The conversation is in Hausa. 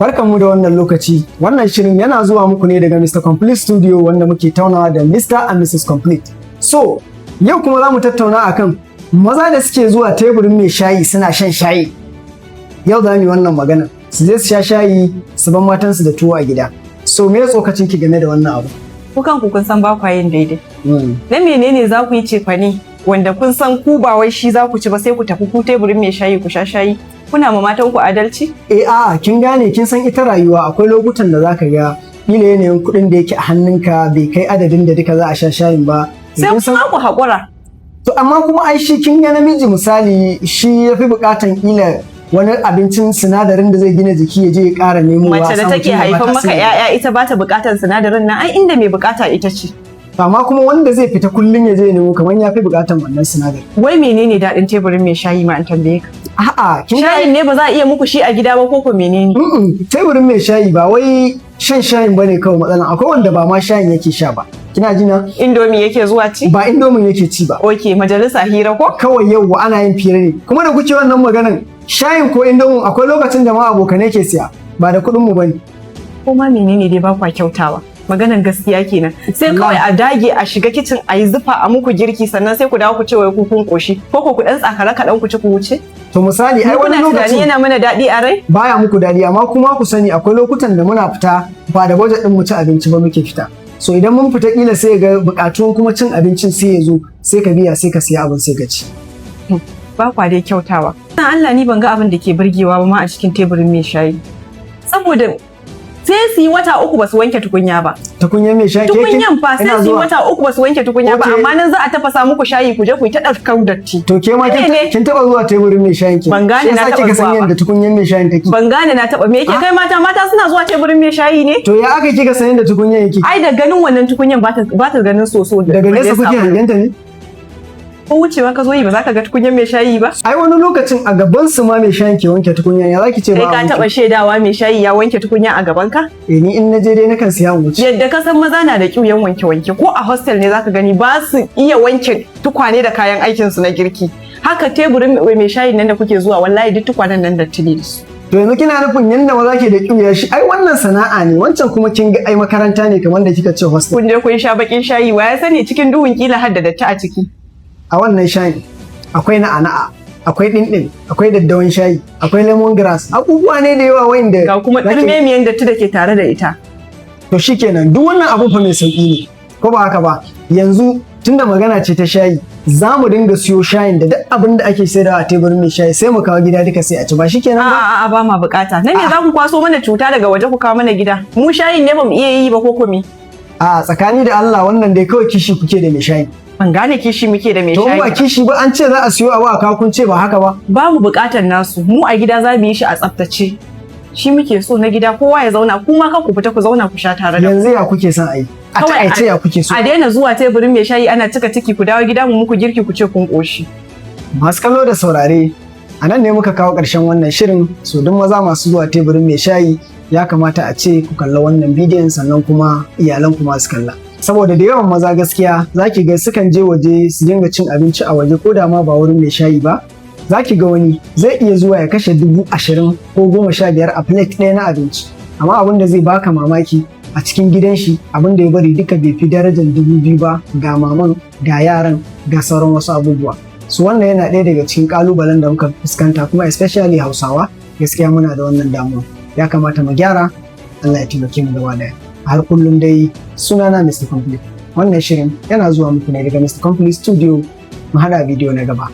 Barkanmu da wannan lokaci. Wannan shirin yana zuwa muku ne daga Mr. Complete Studio wanda muke taunawa da Mr. and Mrs. Complete. So, yau kuma za mu tattauna akan maza da suke zuwa teburin mai shayi suna shan shayi. Yau za mu yi wannan magana. Su je su sha shayi su bar matansu da tuwo a gida. So, me tsokacin ki game da wannan abu? Ku kanku kun san ba kwa yin daidai. Na menene za ku yi cefane wanda kun san ku ba wai shi za ku ci ba sai ku tafi ku teburin mai shayi ku sha shayi? Kuna ma matan ku adalci? A'a, kin gane kin san ita rayuwa akwai lokutan da zaka ga kila yanayin kuɗin da yake a hannunka bai kai adadin da duka za a sha shayin ba. Sai kuma ku haƙura. To amma kuma ai shi kin ga namiji misali shi yafi buƙatan kila wani abincin sinadarin da zai gina jiki ya je ya ƙara nemo. Mace da take haifan maka 'ya'ya ita ba ta buƙatar sinadarin nan ai inda mai buƙata ita ce. Amma kuma wanda zai fita kullum ya je ya nemo kamar ya fi buƙatar wannan sinadarin. Wai menene daɗin teburin mai shayi ma an tambaye ka? A'a, shayin ne ba za a iya muku shi a gida ba ko menene? Teburin mai shayi ba wai shan shayin bane kawai matsalan, akwai wanda ba ma shayin yake sha ba. Kina ji na? Indomi yake zuwa ci? Ba indomin yake ci ba. Okay, majalisa hira ko? Kawai yau ana yin fira ne. Kuma da kuke wannan maganan shayin ko indomin akwai lokacin da ma abokanai ke siya ba da kuɗin mu bane. Ko ma menene dai ba kwa kyautawa? Maganan gaskiya kenan. Sai kawai a dage a shiga kicin a yi zufa a muku girki sannan sai ku dawo ku ce wai ku kun koshi ko ku dan tsakara kaɗan ku ci ku wuce. To misali ai wani lokacin yana mana daɗi a rai? Baya muku daɗi amma kuma ku sani akwai lokutan da muna fita ba da budget din mu ci abinci ba muke fita. So idan mun fita kila sai ga buƙatun kuma cin abincin sai ya zo sai ka biya sai ka siya abin sai ka ci. Ba kwa dai kyautawa. Dan Allah ni ban ga abin da ke burgewa ba ma a cikin teburin mai shayi. Saboda sai su yi wata uku ba su wanke tukunya ba. Tukunyan mai shayi? Tukunyan fa sai su yi wata uku ba su wanke tukunya ba amma nan za a tafasa muku shayi ku je ku yi ta ɗaukar datti. To ke ma kin taɓa zuwa teburin mai shayin ki? Ban gane na taɓa zuwa ba. Kika san yadda tukunyan mai shayin take? Ban gane na taɓa. Me yake kai mata suna zuwa teburin mai shayi ne? To ya aka kika san yadda tukunyan yake? Ai da ganin wannan tukunyan ba ta ganin soso. Daga nesa kuke hangenta ne? Ko wucewa ka zo yi ba za ka ga tukunyan mai shayi ba? Ai wani lokacin a gaban su ma mai shayin ke wanke tukunyan, ya zaki ce ba. Kai ka taba shaidawa mai shayi ya wanke tukunya a gaban ka? Ni in naje dai nakan siya wuce. Yadda ka san maza na da kiuyan wanke ko a hostel ne zaka gani ba su iya wanke tukwane da kayan aikin su na girki. Haka teburin mai shayin nan da kuke zuwa wallahi duk tukwanen nan da tuni da su. To yanzu kina nufin yanda maza ke da kiuya shi ai wannan sana'a ne, wancan kuma kin ga ai makaranta ne kamar da kika ce hostel. Kun je kun sha bakin shayi wa ya sani cikin duhun kila har da datti a ciki. A wannan shayin akwai na'ana'a, akwai ɗinɗin, akwai daddawan shayi, akwai lemongrass, abubuwa ne da yawa wanda ga kuma ɗirmemiyan datti da ke tare da ita. To shikenan duk wannan abu fa mai sauki ne, ko ba haka ba? Yanzu tunda magana ce ta shayi, za mu dinga siyo shayin da duk abin da ake sayarwa a teburin mai shayi sai mu kawo gida duka sai a ci, ba shikenan ba? A'a ba ma bukata. Nan ne za ku kwaso mana cuta daga waje ku kawo mana gida. Mu shayin ne ba mu iya yi ba ko me? A tsakani da Allah wannan dai kawai kishi kuke da mai shayi. Ban gane kishi muke da mai shayi. To ba kishi ba an ce za a siyo abu a kawo kun ce ba haka ba. Ba mu bukatar nasu, mu a gida za mu yi shi a tsaftace. Shi muke so na gida kowa ya zauna kuma kan ku fita ku zauna ku sha tare da. Yanzu ya kuke son a yi? A takaice ya kuke so? A daina zuwa teburin mai shayi ana cika ciki ku dawo gida mu muku girki ku ce kun koshi. Masu kallo da saurare, a nan ne muka kawo ƙarshen wannan shirin, so duk maza masu zuwa teburin mai shayi ya kamata a ce ku kalla wannan bidiyon sannan kuma iyalan ku masu kalla. Saboda da yawan maza gaskiya zaki ga sukan je waje su dinga cin abinci a waje ko da ma ba wurin mai shayi ba, zaki ga wani zai iya zuwa ya kashe 20,000 ko 15 a plate ɗaya na abinci, amma abin da zai baka mamaki a cikin gidan shi abin da ya bari duka bai fi darajar 2,000 ba, ga maman ga yaran ga sauran wasu abubuwa. Su wannan yana ɗaya daga cikin ƙalubalen da muka fuskanta kuma especially Hausawa gaskiya muna da wannan damuwa. Ya kamata mu gyara, Allah ya taimake mu gaba daya. Har kullum dai sunana Mr. Complete. Wannan shirin yana zuwa muku ne daga Mr. Complete Studio. Mu haɗa bidiyo na gaba.